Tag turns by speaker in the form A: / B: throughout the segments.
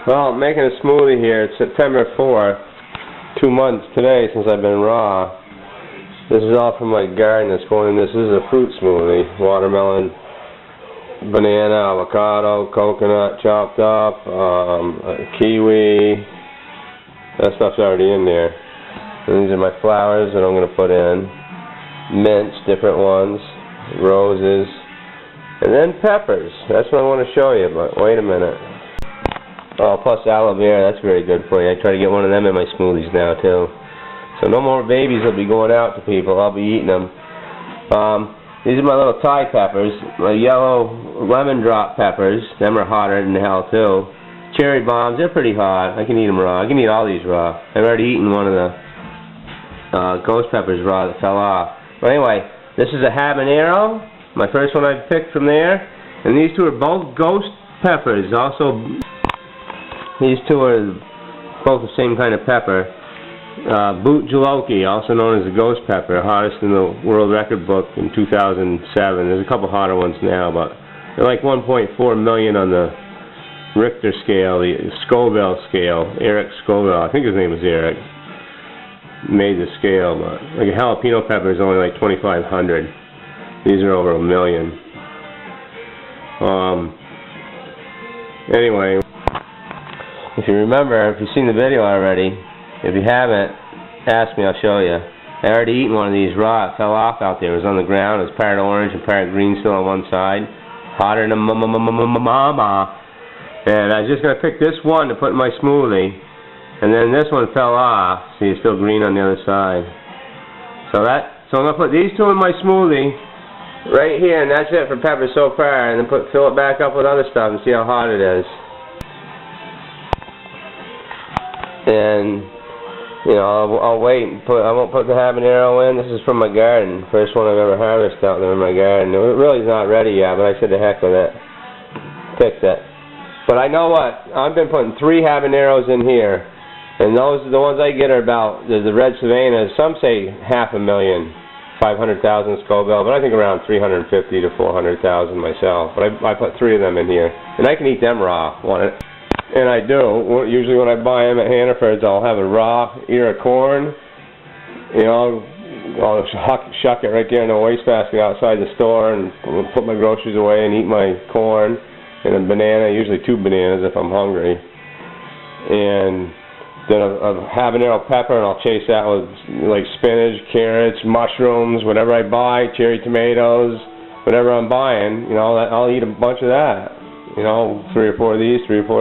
A: Well, I'm making a smoothie here. It's September 4th, 2 months today since I've been raw. This is all from my garden that's going in. This is a fruit smoothie. Watermelon, banana, avocado, coconut chopped up, kiwi. That stuff's already in there. And these are my flowers that I'm going to put in. Mints, different ones, roses, and then peppers. That's what I want to show you, but wait a minute. Oh, plus aloe vera, that's very good for you. I try to get one of them in my smoothies now, too. So no more babies will be going out to people. I'll be eating them. These are my little Thai peppers. My yellow lemon drop peppers. Them are hotter than hell, too. Cherry bombs, they're pretty hot. I can eat them raw. I can eat all these raw. I've already eaten one of the ghost peppers raw that fell off. But anyway, this is a habanero. My first one I picked from there. And these two are both ghost peppers. Also, these two are both the same kind of pepper. Boot jaloki, also known as the ghost pepper, hottest in the world record book in 2007. There's a couple hotter ones now, but they're like 1.4 million on the Richter scale, the Scoville scale. Eric Scoville, I think his name was Eric, made the scale, but like a jalapeno pepper is only like 2,500. These are over 1 million. Anyway, if you remember, if you've seen the video already, if you haven't, ask me, I'll show you. I already eaten one of these raw. It fell off out there. It was on the ground. It was part orange and part green still on one side. Hotter than mama. And I was just going to pick this one to put in my smoothie. And then this one fell off. See, it's still green on the other side. So I'm going to put these two in my smoothie right here, and that's it for peppers so far. And then fill it back up with other stuff and see how hot it is. And, you know, I'll wait. I won't put the habanero in. This is from my garden. First one I've ever harvested out there in my garden. It really is not ready yet, but I said the heck with it. Picked it. But I know what? I've been putting 3 habaneros in here. And those, the ones I get are about, the red Savannahs. Some say 500,000, 500,000 Scoville, but I think around 350 to 400,000 myself. But I put 3 of them in here. And I can eat them raw. And I do. Usually when I buy them at Hannaford's, I'll have a raw ear of corn. You know, I'll shuck it right there in the wastebasket outside the store and put my groceries away and eat my corn. And a banana, usually 2 bananas if I'm hungry. And then a habanero pepper, and I'll chase that with like spinach, carrots, mushrooms, whatever I buy, cherry tomatoes, whatever I'm buying. You know, I'll eat a bunch of that. You know, 3 or 4 of these, 3 or 4.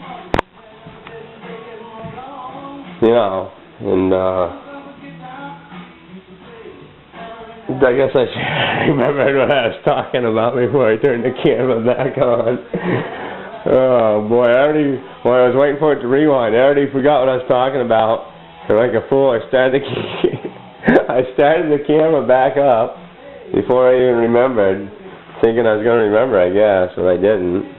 A: You know, and I guess I should remember what I was talking about before I turned the camera back on. Oh boy, while I was waiting for it to rewind, I already forgot what I was talking about. And like a fool, I started the camera back up before I even remembered, thinking I was going to remember, I guess, but I didn't.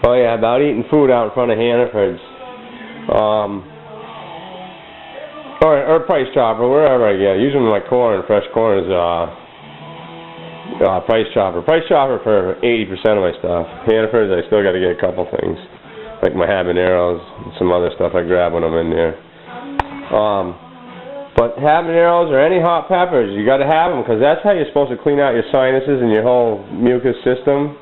A: Oh yeah, about eating food out in front of Hannaford's. Or Price Chopper, wherever I get. Usually my corn, fresh corn is Price Chopper. Price Chopper for 80% of my stuff. Hannaford's, I still got to get a couple things. Like my habaneros and some other stuff I grab when I'm in there. But habaneros or any hot peppers, you got to have them because that's how you're supposed to clean out your sinuses and your whole mucus system.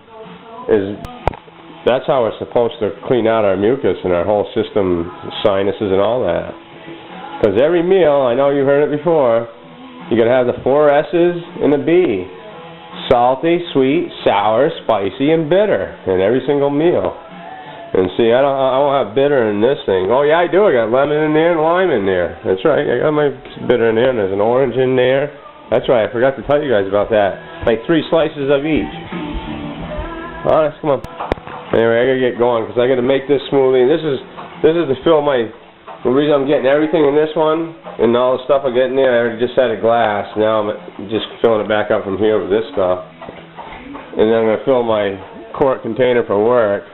A: That's how we're supposed to clean out our mucus and our whole system, sinuses and all that. Because every meal, I know you've heard it before, you got to have the 4 S's and a B. Salty, sweet, sour, spicy, and bitter in every single meal. And see, I won't have bitter in this thing. Oh yeah, I do. I got lemon in there and lime in there. That's right. I got my bitter in there, and there's an orange in there. That's right. I forgot to tell you guys about that. Like 3 slices of each. All right, come on. Anyway, I gotta get going because I gotta make this smoothie. This is to fill the reason I'm getting everything in this one and all the stuff I get in there. I already just had a glass. Now I'm just filling it back up from here with this stuff. And then I'm gonna fill my quart container for work.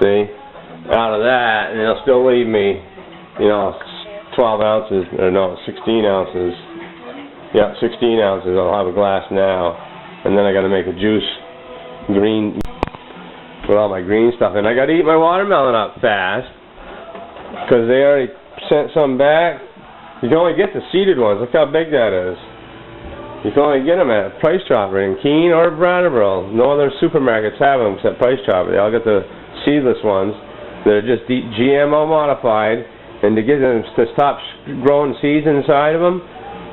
A: See, out of that, and it'll still leave me, you know, 12 ounces, or no, 16 ounces. Yeah, 16 ounces. I'll have a glass now, and then I got to make a juice, green. with all my green stuff. And I got to eat my watermelon up fast because they already sent some back. You can only get the seeded ones. Look how big that is. You can only get them at Price Chopper in Keene or Brattleboro. No other supermarkets have them except Price Chopper. They all get the seedless ones that are just GMO modified. And to get them to stop growing seeds inside of them,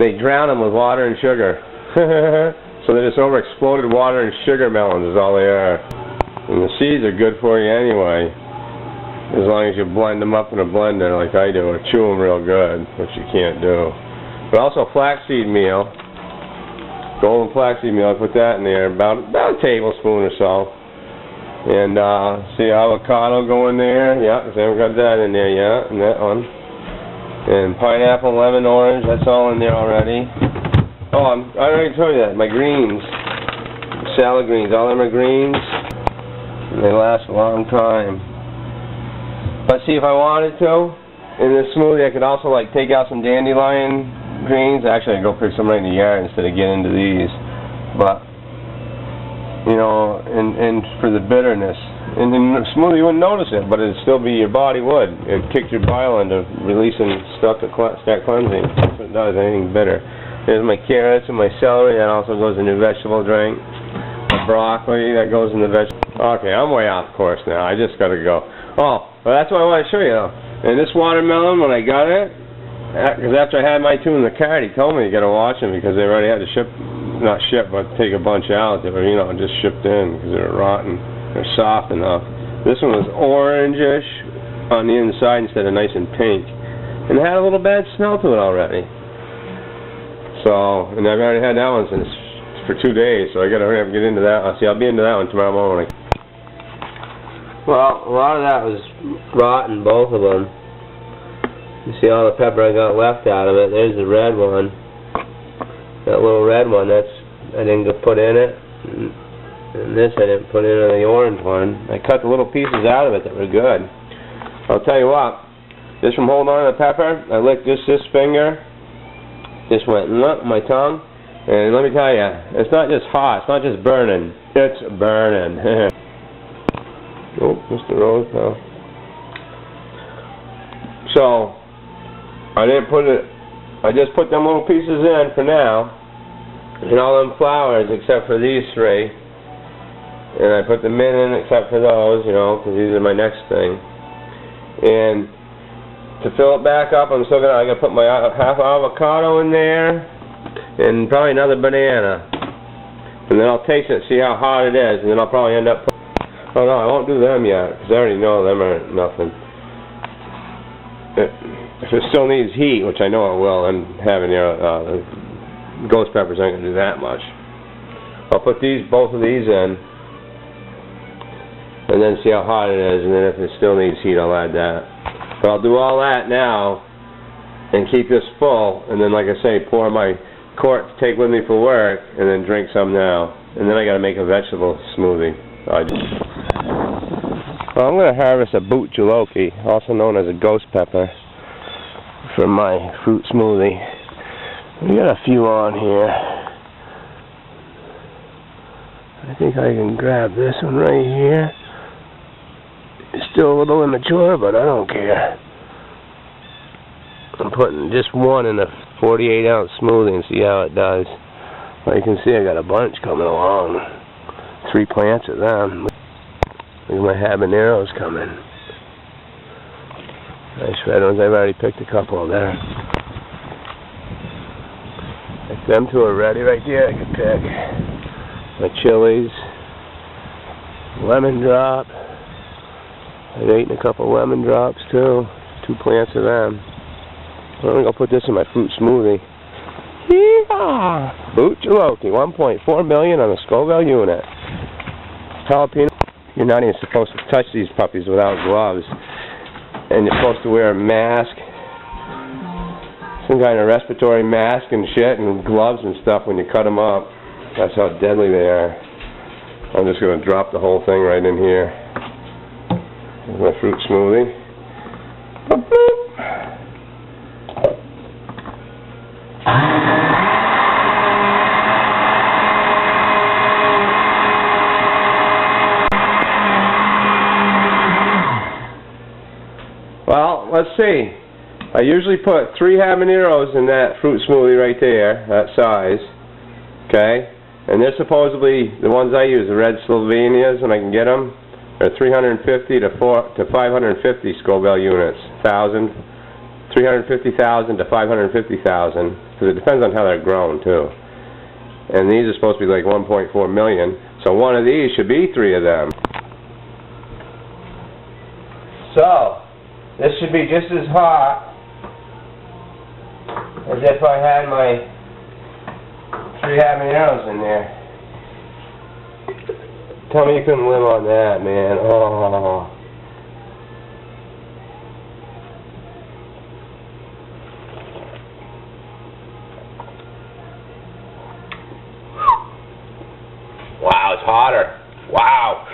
A: they drown them with water and sugar. So they're just overexploded water and sugar melons is all they are. And the seeds are good for you anyway, as long as you blend them up in a blender like I do, or chew them real good, which you can't do. But also flaxseed meal, golden flaxseed meal, I put that in there, about a tablespoon or so. And see avocado go in there, yeah, because I haven't got that in there yet, and that one. And pineapple, lemon, orange, that's all in there already. Oh, I already told you that, my greens, salad greens, all them are greens, and they last a long time. But see, if I wanted to, in this smoothie, I could also like take out some dandelion greens. Actually, I'd go pick some right in the yard instead of getting into these. But, you know, and for the bitterness. And in the smoothie, you wouldn't notice it, but it'd still be, your body would. It'd kick your bile into releasing stuff to start cleansing. That's what it does, anything bitter. There's my carrots and my celery. That also goes in your vegetable drink. My broccoli, that goes in the vegetable. Okay, I'm way off course now. I just got to go. Oh, well, that's what I want to show you, though. And this watermelon, when I got it, because after I had my two in the cart, he told me you got to watch them because they already had to ship, not ship, but take a bunch out. They were, you know, just shipped in because they were rotten. They're soft enough. This one was orangish on the inside instead of nice and pink. And it had a little bad smell to it already. So, and I've already had that one since for 2 days, so I got to hurry up and get into that. I'll be into that one tomorrow morning. Well, a lot of that was rotten, both of them. You see all the pepper I got left out of it. There's the red one. That little red one, that's I didn't put in it. And this I didn't put in the orange one. I cut the little pieces out of it that were good. I'll tell you what, just from holding on to the pepper, I licked this finger. Just went in my tongue. And let me tell you, it's not just hot, it's not just burning. It's burning. Oh, Mr. Rose now. So, I didn't put it, I just put them little pieces in for now, and all them flowers except for these three, and I put the mint in except for those, you know, because these are my next thing. And to fill it back up, I'm still I gotta put my half avocado in there, and probably another banana. And then I'll taste it, see how hot it is, and then I'll probably end up putting, oh no, I won't do them yet, because I already know them aren't nothing. If it still needs heat, which I know it will, and having the ghost peppers aren't going to do that much. I'll put both of these in, and then see how hot it is, and then if it still needs heat, I'll add that. But I'll do all that now, and keep this full, and then, like I say, pour my quart to take with me for work, and then drink some now. And then I got to make a vegetable smoothie. Well, I'm going to harvest a boot jaloki, also known as a ghost pepper, for my fruit smoothie. We got a few on here. I think I can grab this one right here. It's still a little immature, but I don't care. I'm putting just one in a 48-ounce smoothie and see how it does. Well, you can see I got a bunch coming along. 3 plants of them. Look at my habaneros coming. Nice red ones. I've already picked a couple there. Like them two are ready right there. I can pick. My chilies. Lemon drop. I've eaten a couple lemon drops too. 2 plants of them. I'm going to go put this in my fruit smoothie. Yeehaw! Boot jaloki. 1.4 million on a Scoville unit. Jalapeno. You're not even supposed to touch these puppies without gloves. And you're supposed to wear a mask. Some kind of respiratory mask and shit and gloves and stuff when you cut them up. That's how deadly they are. I'm just going to drop the whole thing right in here. Here's my fruit smoothie. Boop, boop. So, let's see. I usually put 3 habaneros in that fruit smoothie right there, that size. Okay? And they're supposedly, the ones I use, the red Slovenias, when I can get them, are 350 to 550 Scoville units. 350,000 to 550,000. Because it depends on how they're grown, too. And these are supposed to be like 1.4 million. So one of these should be 3 of them. So, this should be just as hot as if I had my 3 habaneros in there. Tell me you couldn't live on that, man. Oh. Wow, it's hotter. Wow.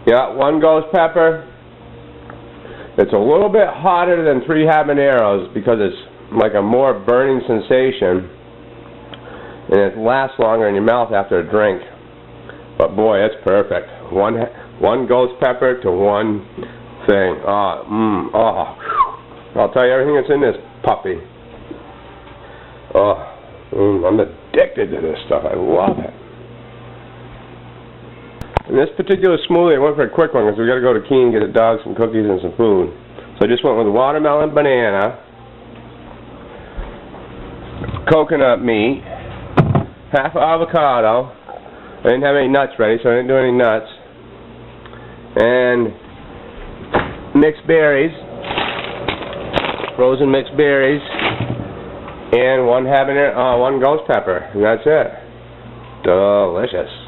A: Yeah, 1 ghost pepper. It's a little bit hotter than 3 habaneros because it's like a more burning sensation, and it lasts longer in your mouth after a drink. But boy, it's perfect. One ghost pepper to 1 thing. I'll tell you everything that's in this puppy. I'm addicted to this stuff. I love it. In this particular smoothie, I went for a quick one because we got to go to Keene and get the dog some cookies and some food. So I just went with watermelon, banana, coconut meat, half avocado. I didn't have any nuts ready, so I didn't do any nuts. And mixed berries, frozen mixed berries, and 1 ghost pepper, and that's it. Delicious.